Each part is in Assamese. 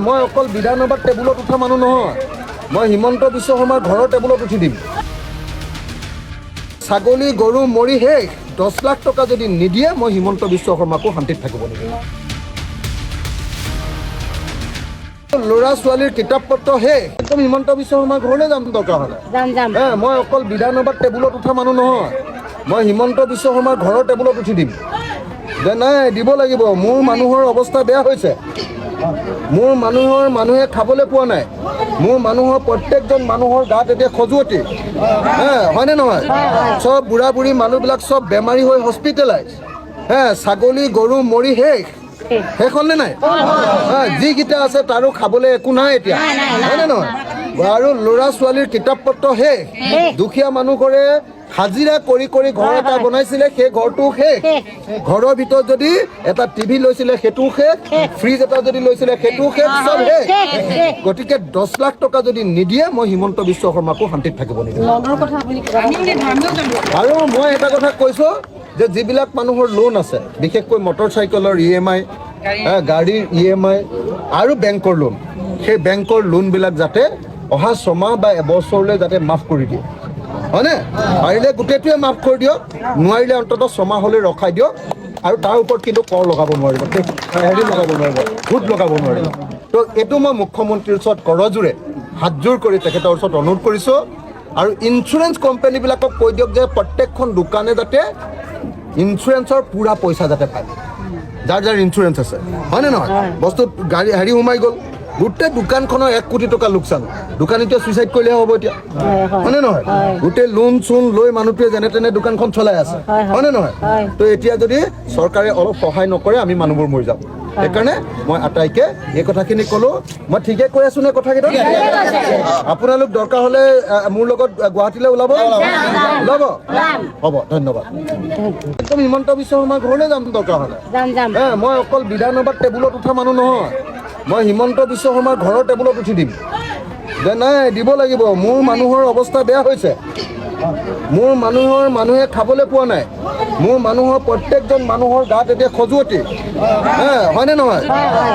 মই অকল বিধানসভাত টেবুলত উঠা মানুহ নহয়, মই হিমন্ত বিশ্ব শৰ্মাৰ ঘৰৰ টেবুলত উঠি দিম। ছাগলী গৰু মৰি শেষ, 10 লাখ টকা যদি নিদিয়ে মই হিমন্ত বিশ্ব শৰ্মাকো শান্তিত থাকিব নিদিম। ল'ৰা ছোৱালীৰ কিতাপ পত্ৰ শেষ, একদম হিমন্ত বিশ্ব শৰ্মাৰ ঘৰলৈ যাম দৰকাৰ হ'লে। মই অকল বিধানসভাত টেবুলত উঠা মানুহ নহয়, মই হিমন্ত বিশ্ব শৰ্মাৰ ঘৰৰ টেবুলত উঠি দিম। যে নাই দিব লাগিব, মোৰ মানুহৰ অৱস্থা বেয়া হৈছে, মোৰ মানুহে খাবলৈ পোৱা নাই, মোৰ মানুহৰ প্ৰত্যেকজন মানুহৰ গাত এতিয়া খজুৱতি, হয়নে নহয়? চব বুঢ়া বুঢ়ী মানুহবিলাক চব বেমাৰী হৈ হস্পিটেলাইজ, ছাগলী গৰু মৰি শেষ হ'লনে নাই? যিকেইটা আছে তাৰো খাবলৈ একো নাই এতিয়া, হয়নে নহয়? আৰু ল'ৰা ছোৱালীৰ কিতাপ পত্ৰ শেষ, দুখীয়া মানুহৰে হাজিৰা কৰি কৰি ঘৰ এটা বনাইছিলে, সেই ঘৰটো শেষ। ঘৰৰ ভিতৰত যদি এটা টিভি লৈছিলে সেইটোও শেষ, ফ্ৰিজ এটা যদি লৈছিলে সেইটোও শেষ, চব শেষ। গতিকে 10 লাখ টকা যদি নিদিয়ে মই হিমন্ত বিশ্ব শৰ্মাকো শান্তিত থাকিব নিদিম। আৰু মই এটা কথা কৈছো যে যিবিলাক মানুহৰ লোন আছে, বিশেষকৈ মটৰ চাইকেলৰ EMI, গাড়ীৰ EMI আৰু বেংকৰ লোন, সেই বেংকৰ লোনবিলাক যাতে অহা 6 মাহ বা এবছৰলৈ যাতে মাফ কৰি দিয়ে, হয়নে? পাৰিলে গোটেইটোৱে মাফ কৰি দিয়ক, নোৱাৰিলে অন্ততঃ 6 মাহলৈ ৰখাই দিয়ক। আৰু তাৰ ওপৰত কিন্তু কৰ লগাব নোৱাৰিব, হেৰি লগাব নোৱাৰিব, সুদ লগাব নোৱাৰিব। তো এইটো মই মুখ্যমন্ত্ৰীৰ ওচৰত কৰজোৰে হাতযোৰ কৰি তেখেতৰ ওচৰত অনুৰোধ কৰিছোঁ। আৰু ইঞ্চুৰেঞ্চ কোম্পানীবিলাকক কৈ দিয়ক যে প্ৰত্যেকখন দোকানে যাতে ইঞ্চুৰেঞ্চৰ পূৰা পইচা যাতে পায়, যাৰ যাৰ ইঞ্চুৰেঞ্চ আছে, হয়নে নহয়? বস্তু গাড়ী হেৰি সোমাই গ'ল, গোটেই দোকানখনৰ 1 কোটি টকা লোকচান, দোকানীটোৱে ছুইচাইড কৰিলে হ'ব এতিয়া, হয়নে নহয়? গোটেই লোন চোন লৈ মানুহটোৱে যেনে তেনে দোকানখন চলাই আছে, হয়নে নহয়? তো এতিয়া যদি চৰকাৰে অলপ সহায় নকৰে আমি মানুহবোৰ মৰি যাম। সেইকাৰণে মই আটাইকে এই কথাখিনি ক'লোঁ। মই ঠিকে কৈ আছোঁ নে কথাকেইটা? আপোনালোক দৰকাৰ হ'লে মোৰ লগত গুৱাহাটীলৈ ওলাব? হ'ব, ধন্যবাদ। একদম হিমন্ত বিশ্ব শৰ্মাৰ ঘৰলৈ যাম দৰকাৰ হ'লে। মই অকল বিধানসভাত টেবুলত উঠা মানুহ নহয়, মই হিমন্ত বিশ্ব শৰ্মাৰ ঘৰৰ টেবুলত উঠি দিম। যে নাই দিব লাগিব, মোৰ মানুহৰ অৱস্থা বেয়া হৈছে, মোৰ মানুহে খাবলৈ পোৱা নাই, মোৰ মানুহৰ প্ৰত্যেকজন মানুহৰ গাত এতিয়া খজুৱতি, হয়নে নহয়?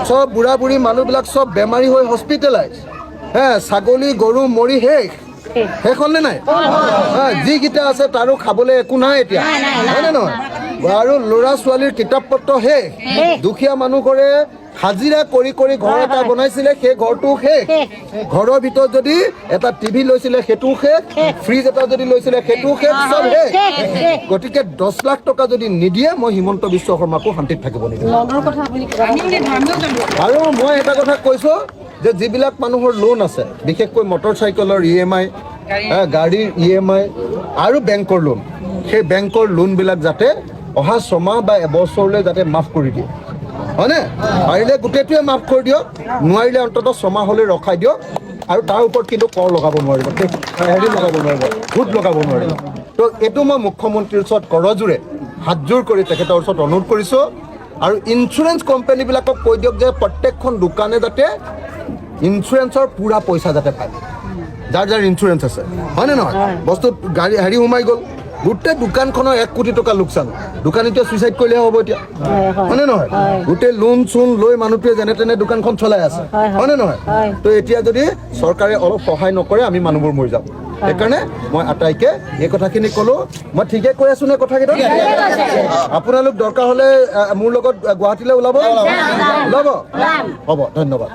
চব বুঢ়া বুঢ়ী মানুহবিলাক চব বেমাৰী হৈ হস্পিটেলাইজ, ছাগলী গৰু মৰি শেষ হ'লনে নাই? যিকেইটা আছে তাৰো খাবলৈ একো নাই এতিয়া, হয়নে নহয়? আৰু ল'ৰা ছোৱালীৰ কিতাপ পত্ৰ শেষ, দুখীয়া মানুহৰে হাজিৰা কৰি কৰি ঘৰ এটা বনাইছিলে, সেই ঘৰটো শেষ। ঘৰৰ ভিতৰত যদি এটা টিভি লৈছিলে সেইটোও শেষ, ফ্ৰিজ এটা যদি লৈছিলে সেইটোও শেষ, চব শেষ। গতিকে 10 লাখ টকা যদি নিদিয়ে মই হিমন্ত বিশ্ব শৰ্মাকো শান্তিত থাকিব নিদিম। আৰু মই এটা কথা কৈছো যে যিবিলাক মানুহৰ লোন আছে, বিশেষকৈ মটৰ চাইকেলৰ EMI, গাড়ীৰ EMI আৰু বেংকৰ লোন, সেই বেংকৰ লোনবিলাক যাতে অহা 6 মাহ বা এবছৰলৈ যাতে মাফ কৰি দিয়ে, হয়নে? পাৰিলে গোটেইটোৱে মাফ কৰি দিয়ক, নোৱাৰিলে অন্ততঃ 6 মাহলৈ ৰখাই দিয়ক। আৰু তাৰ ওপৰত কিন্তু কৰ লগাব নোৱাৰিব, হেৰি লগাব নোৱাৰিব, সুদ লগাব নোৱাৰিব। তো এইটো মই মুখ্যমন্ত্ৰীৰ ওচৰত কৰজোৰে হাতযোৰ কৰি তেখেতৰ ওচৰত অনুৰোধ কৰিছোঁ। আৰু ইঞ্চুৰেঞ্চ কোম্পানীবিলাকক কৈ দিয়ক যে প্ৰত্যেকখন দোকানে যাতে ইঞ্চুৰেঞ্চৰ পূৰা পইচা যাতে পায়, যাৰ যাৰ ইঞ্চুৰেঞ্চ আছে, হয়নে নহয়? বস্তু গাড়ী হেৰি সোমাই গ'ল, গোটেই দোকানখনৰ 1 কোটি টকা লোকচান, দোকানীটোৱে ছুইচাইড কৰিলে হ'ব এতিয়া, হয়নে নহয়? গোটেই লোন চোন লৈ মানুহটোৱে যেনে তেনে দোকানখন চলাই আছে, হয়নে নহয়? তো এতিয়া যদি চৰকাৰে অলপ সহায় নকৰে আমি মানুহবোৰ মৰি যাম। সেইকাৰণে মই আটাইকে এই কথাখিনি ক'লোঁ। মই ঠিকে কৈ আছোঁ নে কথাকেইটা? আপোনালোক দৰকাৰ হ'লে মোৰ লগত গুৱাহাটীলৈ ওলাব? হ'ব, ধন্যবাদ।